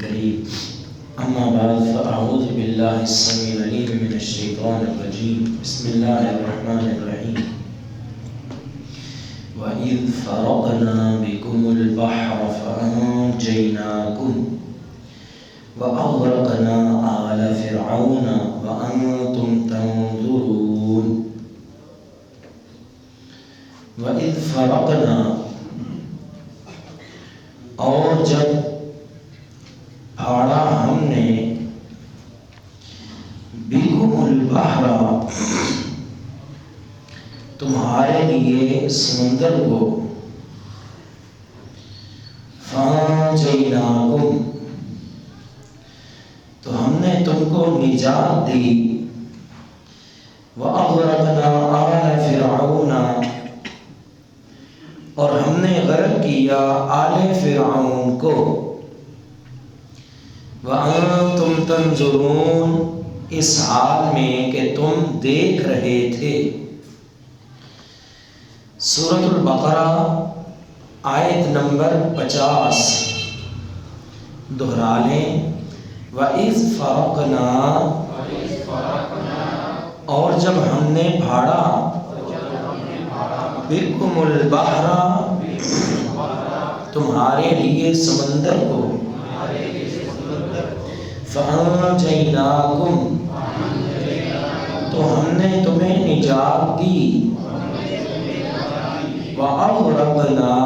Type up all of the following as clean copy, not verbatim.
الكريم. أما بعد فأعوذ بالله السميع العليم من الشيطان الرجيم. بسم الله الرحمن الرحيم. وإذ فرقنا بكم البحر فأنجيناكم وأغرقنا آل فرعون وأنتم تنظرون. وَإِذْ فَرَقْنَا، اور جب پھاڑا ہم نے بِكُمُ الْبَحْرَ، تمہارے لیے سمندر کو، فَأَنْجَيْنَاكُمْ، تو ہم نے تم کو نجات دی، وَأَغْرَقْنَا آلَ فِرْعَوْنَ، اور ہم نے غرق کیا آل فرعون کو، وَأَنْتُمْ تَنْظُرُونَ، اس حال میں کہ تم دیکھ رہے تھے۔ سورۃ البقرہ آیت نمبر 50 دہرا لیں۔ وَإِذْ فَرَقْنَا، اور جب ہم نے پھاڑا، بِكُمُ الْبَحْرَ، تمہارے لیے سمندر کو، فَأَنْجَيْنَاكُمْ، تو ہم نے تمہیں نجات دی، وَأَغْرَقْنَا،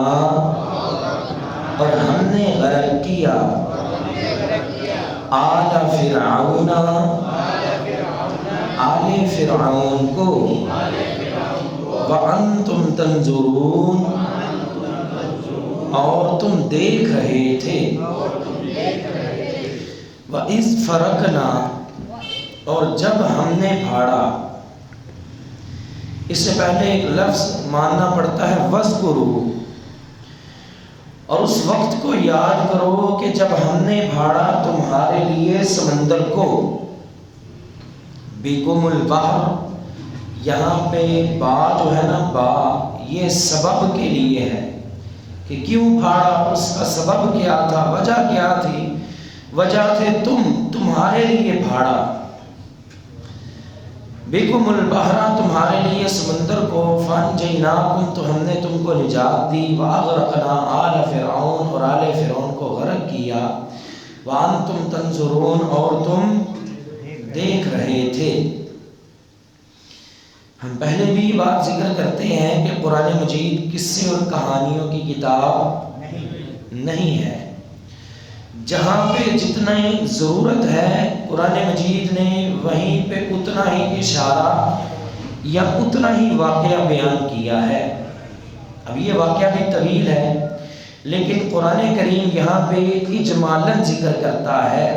اور ہم نے غرق کیا، آل فرعون، آل فرعون کو، وَأَنْتُمْ تَنْظُرُونَ، اور تم دیکھ رہے تھے۔ وَإِذْ فَرَقْنَا، اور جب ہم نے پھاڑا، اس سے پہلے ایک لفظ ماننا پڑتا ہے وَاذْكُرُوا، اور اس وقت کو یاد کرو کہ جب ہم نے پھاڑا تمہارے لیے سمندر کو، بِكُمُ الْبَحْرَ، یہاں پہ با جو ہے نا، با یہ سبب کے لیے ہے کہ کیوں پھاڑا، اس کا سبب کیا تھا، وجہ کیا تھی، وجہ تھے تمہارے لیے پھاڑا، بِكُمُ الْبَحْرَ، تمہارے لیے سمندر کو، فَأَنْجَيْنَاكُمْ، تو ہم نے تم کو نجات دی، وَأَغْرَقْنَا آلَ فِرْعَوْنَ، اور آل فرعون کو غرق کیا، وَأَنْتُمْ تَنْظُرُونَ، اور تم دیکھ رہے تھے۔ ہم پہلے بھی بات ذکر کرتے ہیں کہ قرآن مجید قصے اور کہانیوں کی کتاب نہیں ہے۔ جہاں پہ جتنی ضرورت ہے قرآن مجید نے وہیں پہ اتنا ہی اشارہ یا اتنا ہی واقعہ بیان کیا ہے۔ اب یہ واقعہ بھی طویل ہے، لیکن قرآن کریم یہاں پہ اجمالاً ذکر کرتا ہے،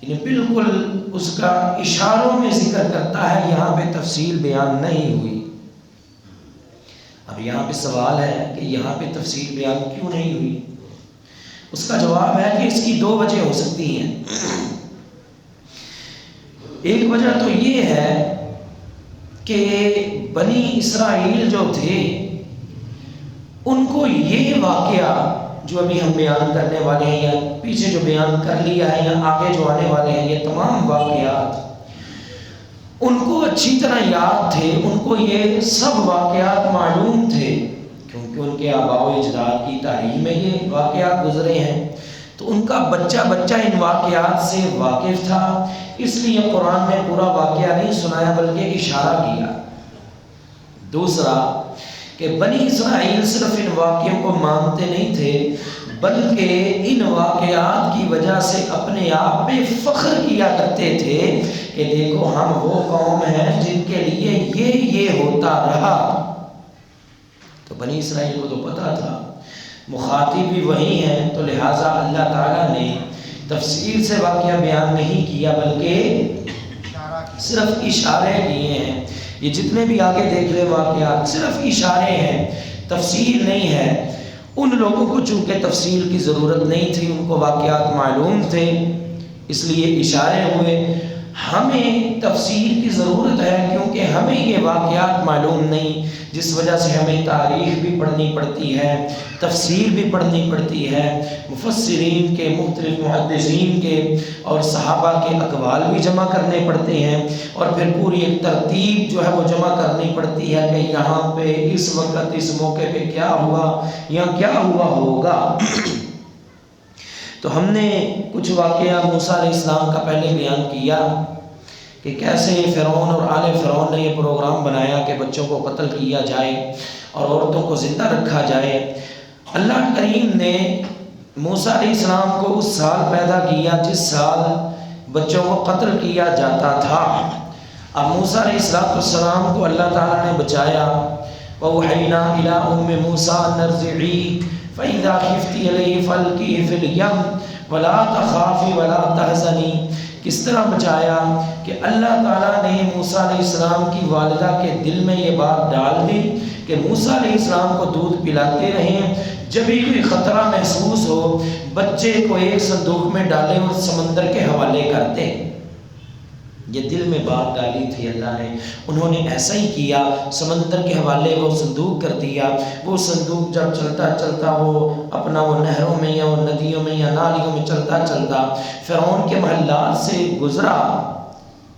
یعنی بالکل اس کا اشاروں میں ذکر کرتا ہے، یہاں پہ تفصیل بیان نہیں ہوئی۔ اب یہاں پہ سوال ہے کہ یہاں پہ تفصیل بیان کیوں نہیں ہوئی؟ اس کا جواب ہے کہ اس کی دو وجہ ہو سکتی ہیں۔ ایک وجہ تو یہ ہے کہ بنی اسرائیل جو تھے ان کو یہ واقعہ جو ابھی ہم بیان کرنے والے ہیں، یا پیچھے جو بیان کر لیا ہے، یا آگے جو آنے والے ہیں، یہ تمام واقعات ان کو اچھی طرح یاد تھے، ان کو یہ سب واقعات معلوم تھے، کیونکہ ان کے آباء و اجداد کی تاریخ میں یہ واقعات گزرے ہیں، تو ان کا بچہ بچہ ان واقعات سے واقف تھا، اس لیے قرآن نے پورا واقعہ نہیں سنایا بلکہ اشارہ کیا۔ دوسرا کہ بنی اسرائیل صرف ان واقعوں کو مانتے نہیں تھے، بلکہ ان واقعات کی وجہ سے اپنے آپ پہ فخر کیا کرتے تھے کہ دیکھو ہم وہ قوم ہیں جن کے لیے یہ ہوتا رہا۔ تو بنی اسرائیل کو تو پتہ تھا، مخاطب بھی وہی ہیں، تو لہٰذا اللہ تعالیٰ نے تفصیل سے واقعہ بیان نہیں کیا بلکہ صرف اشارے کیے ہیں۔ یہ جتنے بھی آگے دیکھ رہے واقعات صرف اشارے ہیں، تفصیل نہیں ہے۔ ان لوگوں کو چونکہ تفصیل کی ضرورت نہیں تھی، ان کو واقعات معلوم تھے، اس لیے اشارے ہوئے۔ ہمیں تفسیر کی ضرورت ہے کیونکہ ہمیں یہ واقعات معلوم نہیں، جس وجہ سے ہمیں تاریخ بھی پڑھنی پڑتی ہے، تفسیر بھی پڑھنی پڑتی ہے، مفسرین کے، مختلف محدثین کے اور صحابہ کے اقوال بھی جمع کرنے پڑتے ہیں، اور پھر پوری ایک ترتیب جو ہے وہ جمع کرنی پڑتی ہے کہ یہاں پہ اس وقت اس موقع پہ کیا ہوا یا کیا ہوا ہوگا۔ تو ہم نے کچھ واقعہ موسیٰ علیہ السلام کا پہلے بیان کیا کہ کیسے فرعون اور آل فرعون نے یہ پروگرام بنایا کہ بچوں کو قتل کیا جائے اور عورتوں کو زندہ رکھا جائے۔ اللہ کریم نے موسیٰ علیہ السلام کو اس سال پیدا کیا جس سال بچوں کو قتل کیا جاتا تھا۔ اب موسیٰ علیہ السلام کو اللہ تعالیٰ نے بچایا۔ وَأَوْحَيْنَا إِلَىٰ أُمِّ مُوسَىٰ أَنْ أَرْضِعِيهِ فَإِذَا خِفْتِ عَلَيْهِ فَأَلْقِيهِ فِي الْيَمِّ وَلَا تَخَافِي وَلَا تَحْزَنِي۔ کس طرح بچایا کہ اللہ تعالیٰ نے موسیٰ علیہ السلام کی والدہ کے دل میں یہ بات ڈال دی کہ موسیٰ علیہ السلام کو دودھ پلاتے رہیں، جب بھی کوئی خطرہ محسوس ہو بچے کو ایک صندوق میں ڈالیں اور سمندر کے حوالے کر دیں۔ یہ دل میں بات ڈالی تھی اللہ نے، انہوں نے ایسا ہی کیا، سمندر کے حوالے وہ صندوق کر دیا۔ وہ صندوق جب چلتا چلتا وہ اپنا وہ نہروں میں یا وہ ندیوں میں یا نالیوں میں چلتا چلتا فرعون کے محلات سے گزرا،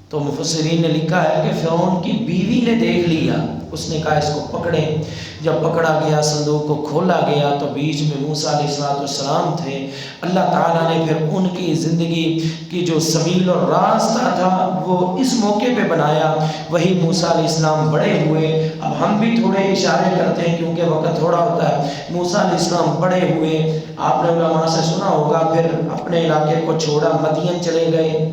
تو مفسرین نے لکھا ہے کہ فرعون کی بیوی نے دیکھ لیا، اس نے کہا اس کو پکڑیں۔ جب پکڑا گیا، صندوق کو کھولا گیا تو بیچ میں موسیٰ علیہ السلام تھے۔ اللہ تعالیٰ نے پھر ان کی زندگی کی جو سبیل اور راستہ تھا وہ اس موقع پہ بنایا۔ وہی موسیٰ علیہ السلام بڑے ہوئے۔ اب ہم بھی تھوڑے اشارے کرتے ہیں کیونکہ وقت تھوڑا ہوتا ہے۔ موسیٰ علیہ السلام بڑے ہوئے، آپ نے علماء سے سنا ہوگا، پھر اپنے علاقے کو چھوڑا، مدین چلے گئے،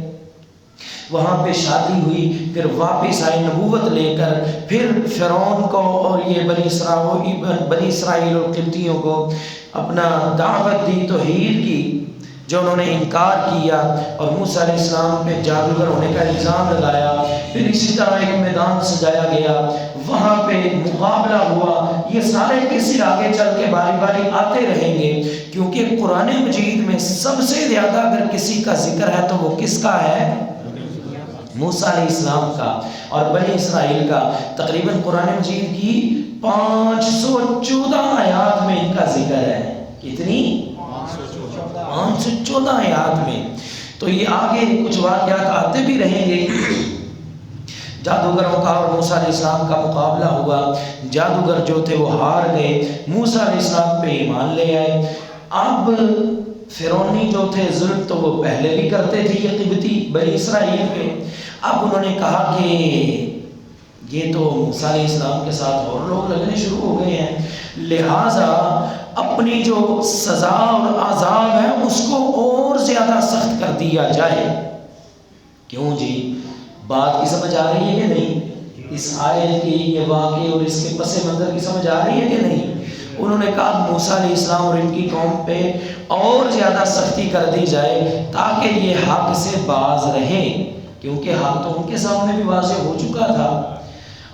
وہاں پہ شادی ہوئی، پھر واپس آئے نبوت لے کر، پھر فرعون کو اور یہ بنی اسرائیل اور قبطیوں کو اپنا دعوت دی توحید کی، جو انہوں نے انکار کیا اور موسیٰ علیہ السلام پہ جادوگر ہونے کا الزام لگایا۔ پھر اسی طرح ایک میدان سجایا گیا، وہاں پہ مقابلہ ہوا۔ یہ سارے قصے آگے چل کے باری باری آتے رہیں گے کیونکہ قرآن مجید میں سب سے زیادہ اگر کسی کا ذکر ہے تو وہ کس کا ہے؟ موسیٰ علیہ السلام کا اور بنی اسرائیل کا۔ تقریباً قرآن مجید کی 514 آیات میں ان کا ذکر ہے۔ کتنی؟ 514 آیات میں۔ تو یہ آگے کچھ واقعات آتے بھی رہیں گے۔ جادوگروں کا اور موسیٰ علیہ السلام کا مقابلہ ہوا، جادوگر جو تھے وہ ہار گئے، موسیٰ علیہ السلام پہ ایمان لے آئے۔ اب فرعونی جو تھے ظلم تو وہ پہلے بھی کرتے تھے، یہ قبطی بنی اسرائیل پہ۔ اب انہوں نے کہا کہ یہ تو موسیٰ علیہ السلام کے ساتھ اور لوگ لگنے شروع ہو گئے ہیں، لہٰذا اپنی جو سزا اور عذاب ہے اس کو اور زیادہ سخت کر دیا جائے۔ کیوں جی؟ بات کی سمجھ آ رہی ہے کہ نہیں؟ اس آیت کی یہ واقعے اور اس کے پس منظر کی سمجھ آ رہی ہے کہ نہیں؟ انہوں نے کہا موسیٰ علیہ السلام اور ان کی قوم پہ اور زیادہ سختی کر دی جائے تاکہ یہ حق سے باز رہیں، کیونکہ حق تو ان کے سامنے بھی واضح ہو چکا تھا۔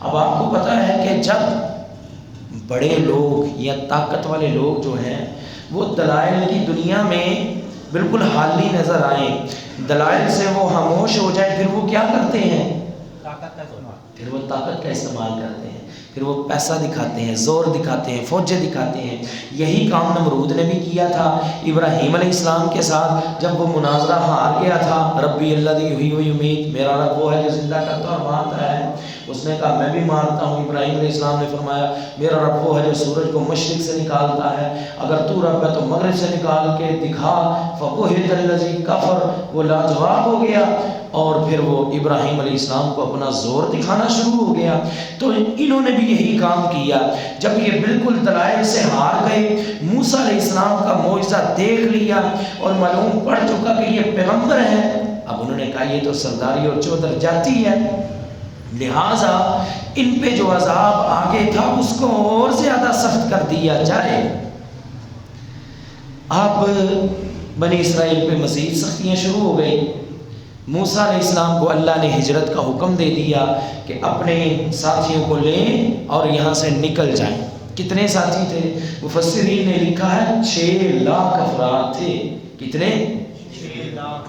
اب آپ کو پتہ ہے کہ جب بڑے لوگ یا طاقت والے لوگ جو ہیں وہ دلائل کی دنیا میں بالکل حالی نظر آئیں، دلائل سے وہ خاموش ہو جائیں، پھر وہ کیا کرتے ہیں؟ پھر وہ طاقت کا استعمال کرتے ہیں، پھر وہ پیسہ دکھاتے ہیں، زور دکھاتے ہیں، فوجیں دکھاتے ہیں۔ یہی کام نمرود نے بھی کیا تھا ابراہیم علیہ السلام کے ساتھ، جب وہ مناظرہ ہار گیا تھا، ربی الذی یحیی و یمیت، میرا رب وہ ہے جو زندہ کرتا اور مارتا ہے۔ اس نے کہا میں بھی مارتا ہوں۔ ابراہیم علیہ السلام نے فرمایا میرا رب وہ ہے جو سورج کو مشرق سے نکالتا ہے، اگر تو رب ہے تو مغرب سے نکال کے دکھا۔ فبہت الذی کفر، وہ لاجواب ہو گیا اور پھر وہ ابراہیم علیہ السلام کو اپنا زور دکھانا شروع ہو گیا۔ تو انہوں نے بھی یہی کام کیا۔ جب یہ بالکل دلائل سے ہار گئے، موسیٰ علیہ السلام کا معجزہ دیکھ لیا اور معلوم پڑ چکا کہ یہ پیغمبر ہے، اب انہوں نے کہا یہ تو سرداری اور چودر جاتی ہے، لہٰذا ان پہ جو عذاب آگے تھا اس کو اور زیادہ سخت کر دیا جائے۔ اب بنی اسرائیل پہ مزید سختیاں شروع ہو گئی۔ موسیٰ علیہ السلام کو اللہ نے ہجرت کا حکم دے دیا کہ اپنے ساتھیوں کو لیں اور یہاں سے نکل جائیں۔ کتنے ساتھی تھے؟ مفسرین نے لکھا ہے 6 لاکھ افراد تھے۔ کتنے؟ 6 لاکھ۔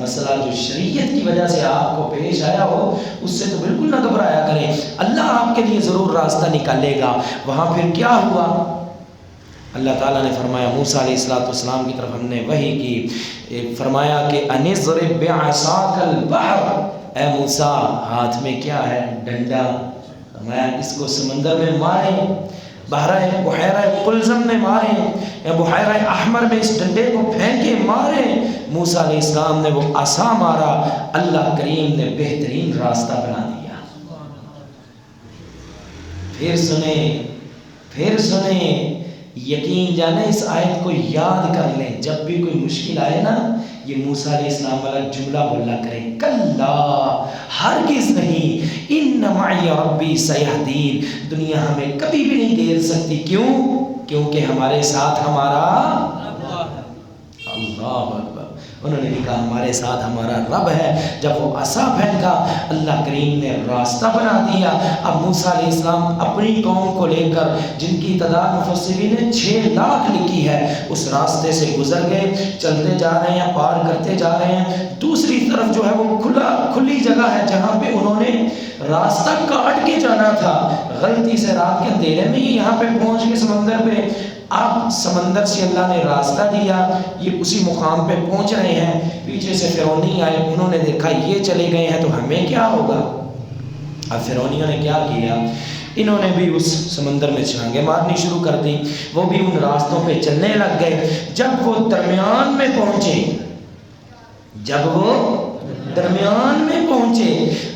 مسئلہ جو شریعت کی وجہ سے آپ کو پیش آیا ہو اس سے تو بالکل نہ گھبرایا کریں، اللہ آپ کے لیے ضرور راستہ نکالے گا۔ وہاں پھر کیا ہوا؟ اللہ تعالیٰ نے فرمایا موسیٰ علیہ السلام کی طرف ہم نے وحی کی، فرمایا کہ انضرب بعصاک البحر، اے موسیٰ ہاتھ میں کیا ہے؟ ڈنڈا، فرمایا اس کو سمندر میں ماریں، بحیرہ قلزم میں ماریں یا بحیرہ احمر میں اس ڈنڈے کو پھینکے ماریں۔ موسیٰ علیہ السلام نے وہ عصا مارا، اللہ کریم نے بہترین راستہ بنا دیا۔ پھر سنیں، یقین جانیں، اس آیت کو یاد کر لیں، جب بھی کوئی مشکل آئے نا یہ موسیٰ علیہ السلام والا جملہ بولا کریں، کلا، ہرگز نہیں، ان معی ربی سیہدین، دنیا ہمیں کبھی بھی نہیں دیر سکتی، کیوں؟ کیونکہ ہمارے ساتھ ہمارا اللہ اکبر، انہوں نے بھی کہا ہمارے ساتھ ہمارا رب ہے۔ جب وہ عصا پھینکا اللہ کریم نے راستہ بنا دیا۔ اب موسیٰ علیہ السلام اپنی قوم کو لے کر، جن کی تعداد مفسرین نے 6 لاکھ لکھی ہے، اس راستے سے گزر گئے، چلتے جا رہے ہیں، پار کرتے جا رہے ہیں۔ دوسری طرف جو ہے وہ کھلی جگہ ہے جہاں پہ انہوں نے راستہ کاٹ کے جانا تھا، غلطی سے رات کے اندھیرے میں یہاں پہ پہنچ کے سمندر پہ۔ اب سمندر سے اللہ نے راستہ دیا، یہ اسی مقام پہ پہنچ رہے ہیں، پیچھے سے فرعونی آئے، انہوں نے دیکھا یہ چلے گئے ہیں تو ہمیں کیا ہوگا؟ اب فرعونیوں نے کیا کیا؟ انہوں نے بھی اس سمندر میں چھلانگیں مارنی شروع کر دی، وہ بھی ان راستوں پہ چلنے لگ گئے۔ جب وہ درمیان میں پہنچے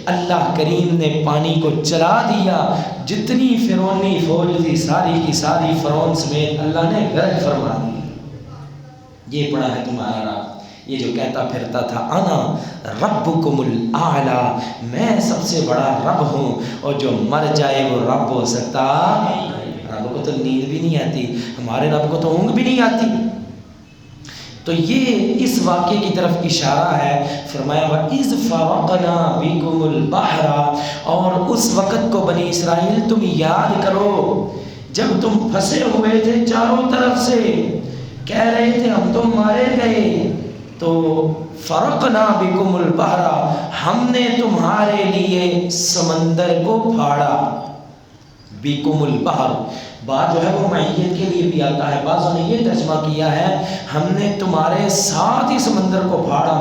اللہ کریم نے پانی کو چلا دیا، جتنی فرعونی فوج تھی ساری کی ساری فرعون سمیت اللہ نے غرق فرما دی۔ یہ پڑا ہے تمہارا رب، یہ جو کہتا پھرتا تھا انا ربکم الاعلی، میں سب سے بڑا رب ہوں، اور جو مر جائے وہ رب ہو سکتا؟ رب کو تو نیند بھی نہیں آتی، ہمارے رب کو تو اونگ بھی نہیں آتی۔ تو یہ اس واقعے کی طرف اشارہ ہے، فرمایا وَإِذْ فَرَقْنَا بِكُمُ الْبَحْرَ، اور اس وقت کو بنی اسرائیل تم یاد کرو جب تم پھنسے ہوئے تھے چاروں طرف سے، کہہ رہے تھے ہم تو مارے گئے، تو فَرَقْنَا بِكُمُ الْبَحْرَ، ہم نے تمہارے لیے سمندر کو پھاڑا۔ بِكُمُ الْبَحْرَ بات جو ہے وہ معیت کے لیے بھی آتا ہے، بعضوں نے یہ ترجمہ کیا ہے ہم نے تمہارے ساتھ ہی سمندر کو پھاڑا۔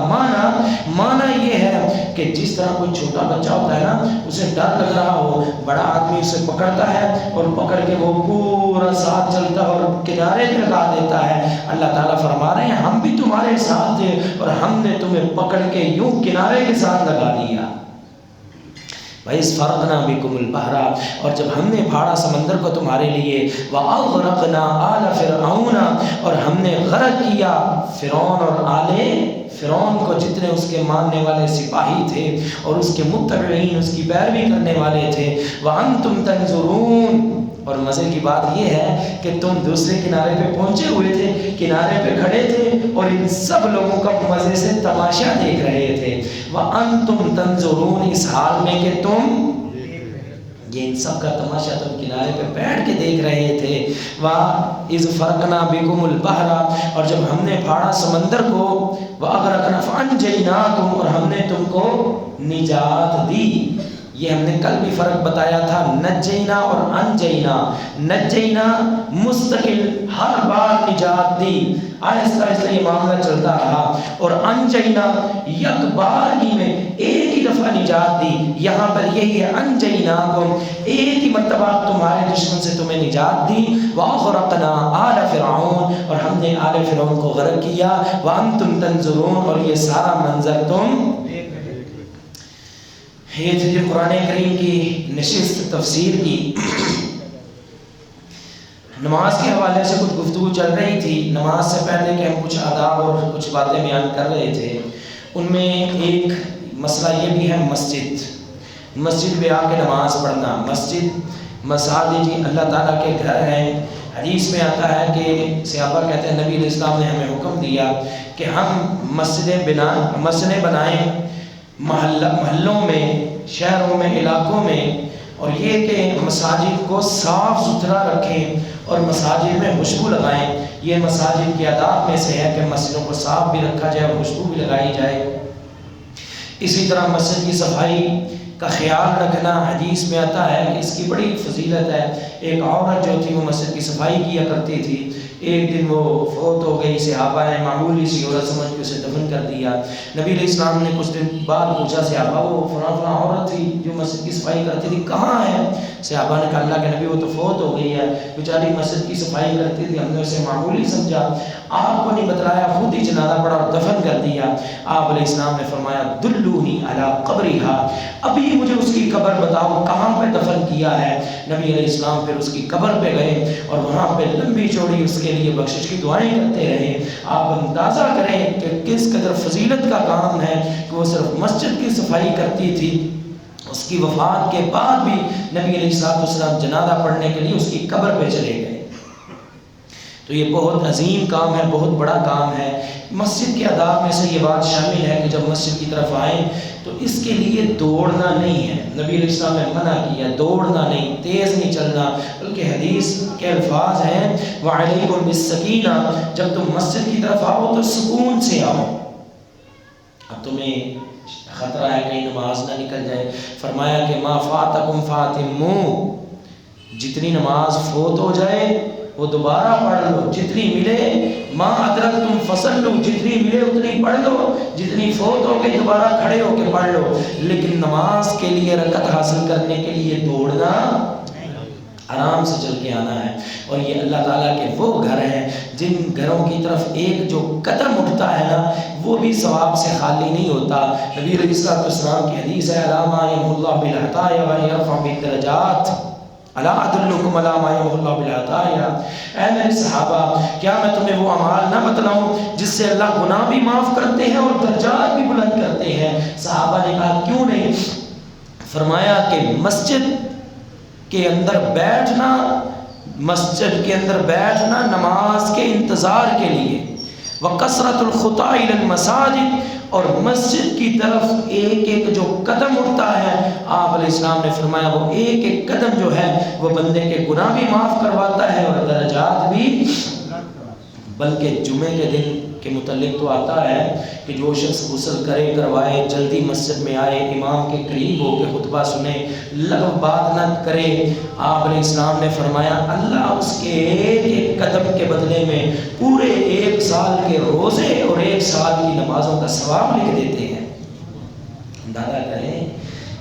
مانا یہ ہے کہ جس طرح کوئی چھوٹا بچہ ہوتا ہے نا، اسے ڈر لگ رہا ہو، بڑا آدمی اسے پکڑتا ہے اور پکڑ کے وہ پورا ساتھ چلتا ہے اور کنارے پہ لگا دیتا ہے۔ اللہ تعالیٰ فرما رہے ہیں ہم بھی تمہارے ساتھ تھے اور ہم نے تمہیں پکڑ کے یوں کنارے کے ساتھ لگا دیا۔ وَإِذْ فَرَقْنَا بِكُمُ الْبَحْرَ، اور جب ہم نے پھاڑا سمندر کو تمہارے لیے، وَأَغْرَقْنَا آلَ فِرْعَوْنَ، اور ہم نے غرق کیا فرعون اور آلے فرعون کو، جتنے اس کے ماننے والے سپاہی تھے اور اس کے متبعین، اس کی پیروی کرنے والے تھے۔ وَأَنْتُمْ تَنْظُرُونَ، اور مزے کی بات یہ ہے کہ تم دوسرے کنارے پہ پہنچے ہوئے تھے، کنارے پہ کھڑے تھے اور ان سب لوگوں کا مزے سے تماشا دیکھ رہے تھے۔ وَأَنْتُمْ تَنْظُرُونَ، اس حال میں کہ تم یہ ان سب کا تماشا تم کنارے پہ بیٹھ کے دیکھ رہے تھے۔ وَإِذْ فَرَقْنَا بِكُمُ الْبَحْرَ، اور جب ہم نے پھاڑا سمندر کو، وَأَغْرَقْنَا فَأَنْجَيْنَاكُمْ، اور ہم نے تم کو نجات دی۔ یہ ہم نے کل بھی فرق بتایا تھا، نجینا اور انجینا۔ نجینا مستقل ہر بار نجات دی، آہستہ آہستہ یہ معاملہ چلتا رہا، اور انجینا یک بار ہی میں ایک ہی دفعہ نجات دی۔ یہاں پر یہی ہے انجیناکم، ایک ہی مرتبہ تمہارے دشمن سے تمہیں نجات دی۔ واغرقنا آل فرعون، اور ہم نے آل فرعون کو غرق کیا۔ وانتم تنظرون، اور یہ سارا منظر تم یہ تھی قرآن کریم کی نشست تفسیر کی۔ نماز کے حوالے سے کچھ گفتگو چل رہی تھی، نماز سے پہلے کہ ہم کچھ آداب اور کچھ باتیں بیان کر رہے تھے، ان میں ایک مسئلہ یہ بھی ہے مسجد میں آ کے نماز پڑھنا۔ مساجد جی اللہ تعالیٰ کے گھر ہیں۔ حدیث میں آتا ہے کہ صحابہ کہتے ہیں نبی علیہ السلام نے ہمیں حکم دیا کہ ہم مسجدیں بنائیں محلوں میں، شہروں میں، علاقوں میں، اور یہ کہ مساجد کو صاف ستھرا رکھیں اور مساجد میں خوشبو لگائیں۔ یہ مساجد کے آداب میں سے ہے کہ مسجدوں کو صاف بھی رکھا جائے اور خوشبو بھی لگائی جائے۔ اسی طرح مسجد کی صفائی کا خیال رکھنا، حدیث میں آتا ہے کہ اس کی بڑی فضیلت ہے۔ ایک عورت جو تھی وہ مسجد کی صفائی کیا کرتی تھی، ایک دن وہ فوت ہو گئی، صحابہ نے معمولی سی عورت سمجھ کے اسے دفن کر دیا۔ نبی علیہ السلام نے کچھ دن بعد پوچھا صحابہ وہ فلاں فلاں عورت تھی جو مسجد کی صفائی کرتی تھی کہاں ہے؟ صحابہ نے کہا اللہ کے نبی وہ تو فوت ہو گئی ہے، بیچاری مسجد کی صفائی کرتی تھی، ہم نے اسے معمولی سمجھا، آپ کو نہیں بتلایا، خود ہی جنازہ پڑھا اور دفن کر دیا۔ آپ علیہ السلام نے فرمایا دلونی علی قبرہا، ابھی مجھے اس کی قبر بتاؤ کہاں پہ دفن کیا ہے۔ نبی علیہ السلام پھر اس کی قبر پہ گئے اور وہاں پہ لمبی چوڑی اس کے لیے بخشش کی دعائیں کرتے رہے۔ آپ اندازہ کریں کہ کس قدر فضیلت کا کام ہے کہ وہ صرف مسجد کی صفائی کرتی تھی، اس کی وفات کے بعد بھی نبی علیہ السلام جنازہ پڑھنے کے لیے اس کی قبر پہ چلے گئے۔ تو یہ بہت عظیم کام ہے، بہت بڑا کام ہے۔ مسجد کے آداب میں سے یہ بات شامل ہے کہ جب مسجد کی طرف آئیں تو اس کے لیے دوڑنا نہیں ہے۔ نبی علیہ السلام نے منع کیا، دوڑنا نہیں، تیز نہیں چلنا، بلکہ حدیث کے الفاظ ہیں وَعَلَيْكُمْ بِالسَّكِينَةِ، جب تم مسجد کی طرف آؤ تو سکون سے آؤ۔ اب تمہیں خطرہ ہے کہیں نماز نہ نکل جائے، فرمایا کہ مَا فَاتَكُمْ فَاتِمُّ، جتنی نماز فوت ہو جائے وہ دوبارہ پڑھ لو، جتنی ملے مَا أَدْرَكْتُمْ فَصَلُّوا، جتنی ملے اتنی پڑھ لو، جتنی فوت ہو گئی دوبارہ کھڑے ہو کے پڑھ لو۔ لیکن نماز کے لیے رکعت حاصل کرنے کے لیے دوڑنا، آرام سے چل کے آنا ہے۔ اور یہ اللہ تعالیٰ کے وہ گھر ہیں جن گھروں کی طرف ایک جو قدم اٹھتا ہے نا وہ بھی ثواب سے خالی نہیں ہوتا۔ نبی علیہ السلام کی حدیث ہے الا ما يمحو الله بالعطايا ويرفع بالدرجات، الا ادلکم علی ما یمحو اللہ بالعطایا، اے میرے صحابہ کیا میں تمہیں وہ اعمال نہ بتلاؤں جس سے اللہ گناہ بھی معاف کرتے ہیں اور درجات بھی بلند کرتے ہیں؟ صحابہ نے کہا کیوں نہیں؟ فرمایا کہ مسجد کے اندر بیٹھنا، مسجد کے اندر بیٹھنا نماز کے انتظار کے لیے، وکثرت الخطا الی المساجد، اور مسجد کی طرف ایک ایک جو قدم اٹھتا ہے، آپ علیہ السلام نے فرمایا وہ ایک ایک قدم جو ہے وہ بندے کے گناہ بھی معاف کرواتا ہے اور درجات بھی۔ بلکہ جمعے کے دن کے متعلق تو آتا ہے کہ جو شخص غسل کرے کروائے، جلدی مسجد میں آئے، امام کے قریب ہو کے خطبہ سنے، لغو بات نہ کرے، آپ علیہ السلام نے فرمایا اللہ اس کے ایک ایک قدم کے بدلے میں پورے 1 سال کے روزے اور 1 سال کی نمازوں کا ثواب لکھ دیتے ہیں۔ اندازہ کریں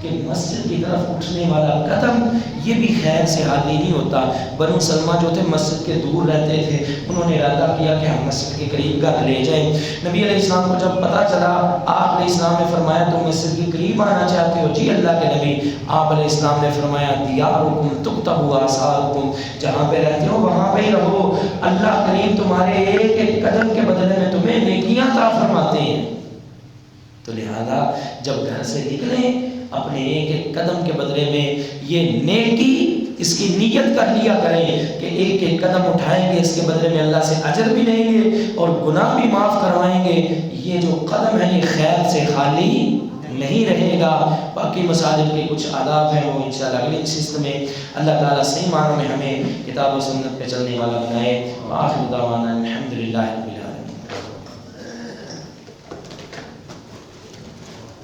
کہ مسجد کی طرف اٹھنے والا قدم یہ بھی خیر سے خالی نہیں ہوتا۔ بنو سلمہ جو تھے مسجد کے دور رہتے تھے، انہوں نے ارادہ کیا کہ ہم مسجد کے قریب گھر لے جائیں۔ نبی علیہ السلام کو جب پتہ چلا، آپ علیہ السلام نے فرمایا تم مسجد کے قریب آنا چاہتے ہو؟ جی اللہ کے نبی۔ آپ علیہ السلام نے فرمایا دیارکم تکتب آثارکم، جہاں پہ رہتے ہو وہاں پہ ہی رہو، اللہ کریم تمہارے ایک ایک قدم کے بدلے میں تمہیں نیکیاں عطا فرماتے ہیں۔ تو لہذا جب گھر سے نکلیں اپنے ایک ایک قدم کے بدلے میں یہ نیکی، اس کی نیت کر لیا کریں کہ ایک ایک قدم اٹھائیں گے اس کے بدلے میں اللہ سے اجر بھی لیں گے اور گناہ بھی معاف کروائیں گے۔ یہ جو قدم ہے یہ خیر سے خالی نہیں رہے گا۔ باقی مساجد کے کچھ آداب ہیں وہ انشاءاللہ اگلی قسط میں۔ اللہ تعالیٰ صحیح معنوں میں ہمیں کتاب و سنت پہ چلنے والا بنائے۔ وآخر دعوانا الحمدللہ۔